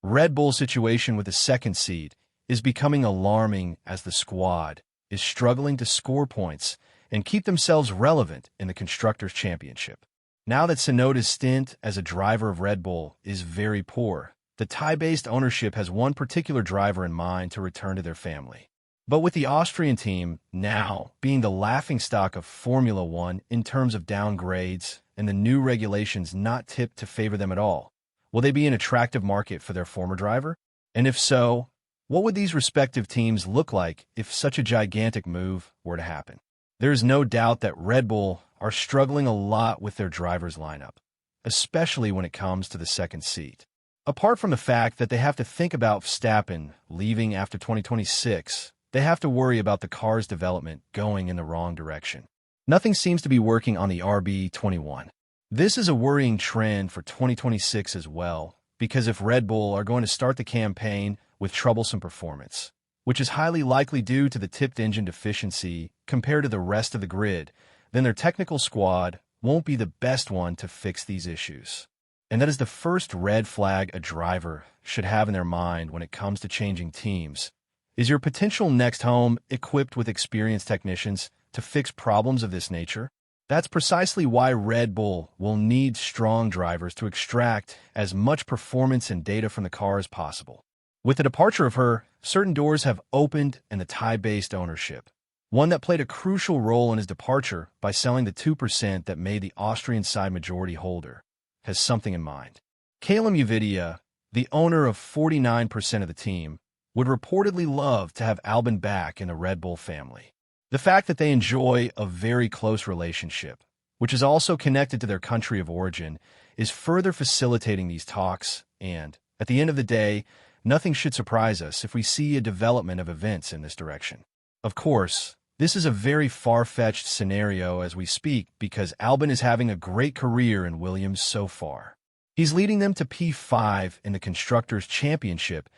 Red Bull's situation with the second seat is becoming alarming as the squad is struggling to score points and keep themselves relevant in the Constructors' Championship. Now that Tsunoda's stint as a driver of Red Bull is very poor, the Thai-based ownership has one particular driver in mind to return to their family. But with the Austrian team now being the laughingstock of Formula One in terms of downgrades and the new regulations not tipped to favor them at all, will they be an attractive market for their former driver? And if so, what would these respective teams look like if such a gigantic move were to happen? There is no doubt that Red Bull are struggling a lot with their drivers' lineup, especially when it comes to the second seat. Apart from the fact that they have to think about Verstappen leaving after 2026, they have to worry about the car's development going in the wrong direction. Nothing seems to be working on the RB21. This is a worrying trend for 2026 as well, because if Red Bull are going to start the campaign with troublesome performance, which is highly likely due to the tipped engine deficiency compared to the rest of the grid, then their technical squad won't be the best one to fix these issues. And that is the first red flag a driver should have in their mind when it comes to changing teams. Is your potential next home equipped with experienced technicians to fix problems of this nature? That's precisely why Red Bull will need strong drivers to extract as much performance and data from the car as possible. With the departure of her, certain doors have opened in the Thai-based ownership. One that played a crucial role in his departure by selling the 2% that made the Austrian side majority holder, has something in mind. Calum Uvidia, the owner of 49% of the team, would reportedly love to have Albon back in the Red Bull family. The fact that they enjoy a very close relationship, which is also connected to their country of origin, is further facilitating these talks, and, at the end of the day, nothing should surprise us if we see a development of events in this direction. Of course, this is a very far-fetched scenario as we speak because Albon is having a great career in Williams so far. He's leading them to P5 in the Constructors' Championship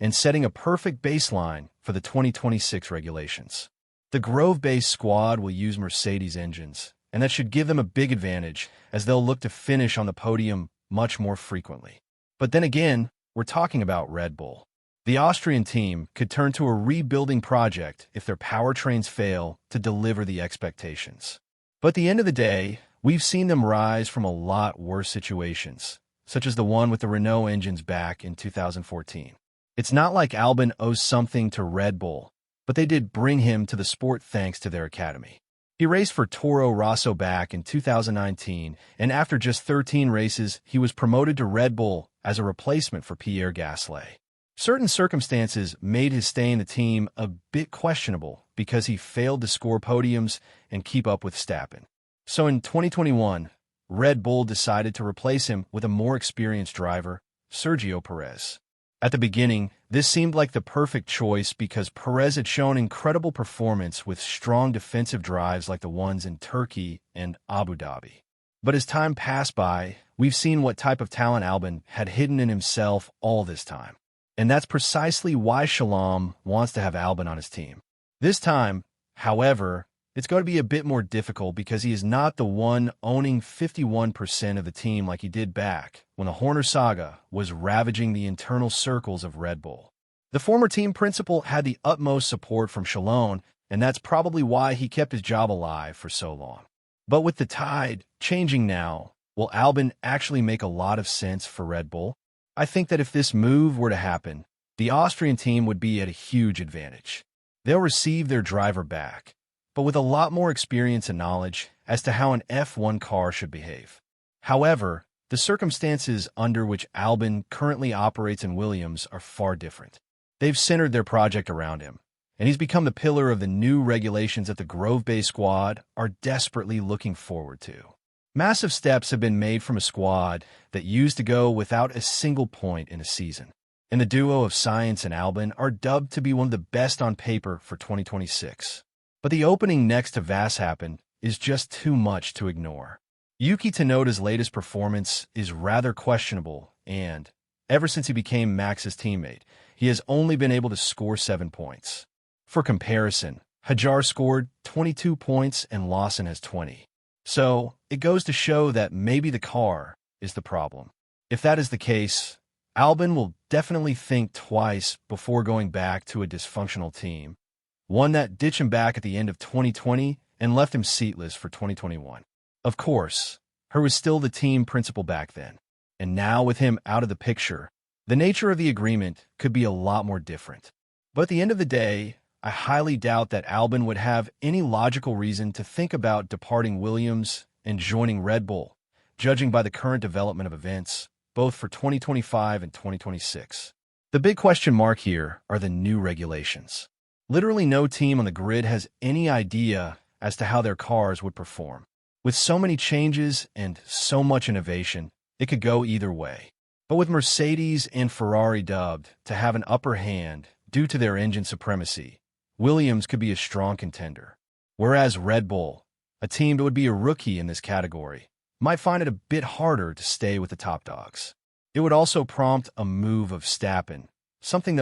and setting a perfect baseline for the 2026 regulations. The Grove-based squad will use Mercedes engines, and that should give them a big advantage as they'll look to finish on the podium much more frequently. But then again, we're talking about Red Bull. The Austrian team could turn to a rebuilding project if their powertrains fail to deliver the expectations. But at the end of the day, we've seen them rise from a lot worse situations, such as the one with the Renault engines back in 2014. It's not like Albon owes something to Red Bull, but they did bring him to the sport thanks to their academy. He raced for Toro Rosso back in 2019, and after just 13 races, he was promoted to Red Bull as a replacement for Pierre Gasly. Certain circumstances made his stay in the team a bit questionable because he failed to score podiums and keep up with Verstappen. So in 2021, Red Bull decided to replace him with a more experienced driver, Sergio Perez. At the beginning, this seemed like the perfect choice because Perez had shown incredible performance with strong defensive drives like the ones in Turkey and Abu Dhabi. But as time passed by, we've seen what type of talent Albon had hidden in himself all this time. And that's precisely why Shalom wants to have Albon on his team. This time, however, it's going to be a bit more difficult because he is not the one owning 51% of the team like he did back when the Horner saga was ravaging the internal circles of Red Bull. The former team principal had the utmost support from Shalom, and that's probably why he kept his job alive for so long. But with the tide changing now, will Albon actually make a lot of sense for Red Bull? I think that if this move were to happen, the Austrian team would be at a huge advantage. They'll receive their driver back, but with a lot more experience and knowledge as to how an F1 car should behave. However, the circumstances under which Albon currently operates in Williams are far different. They've centered their project around him, and he's become the pillar of the new regulations that the Grove-based squad are desperately looking forward to. Massive steps have been made from a squad that used to go without a single point in a season, and the duo of Sainz and Albon are dubbed to be one of the best on paper for 2026. But the opening next to Verstappen is just too much to ignore. Yuki Tsunoda's latest performance is rather questionable, and, ever since he became Max's teammate, he has only been able to score 7 points. For comparison, Hajar scored 22 points and Lawson has 20. So, it goes to show that maybe the car is the problem. If that is the case, Albon will definitely think twice before going back to a dysfunctional team, one that ditched him back at the end of 2020 and left him seatless for 2021. Of course, her was still the team principal back then, and now with him out of the picture, the nature of the agreement could be a lot more different. But at the end of the day, I highly doubt that Albon would have any logical reason to think about departing Williams and joining Red Bull, judging by the current development of events, both for 2025 and 2026. The big question mark here are the new regulations. Literally no team on the grid has any idea as to how their cars would perform. With so many changes and so much innovation, it could go either way. But with Mercedes and Ferrari dubbed to have an upper hand due to their engine supremacy, Williams could be a strong contender. Whereas Red Bull, a team that would be a rookie in this category, might find it a bit harder to stay with the top dogs. It would also prompt a move of Verstappen, something that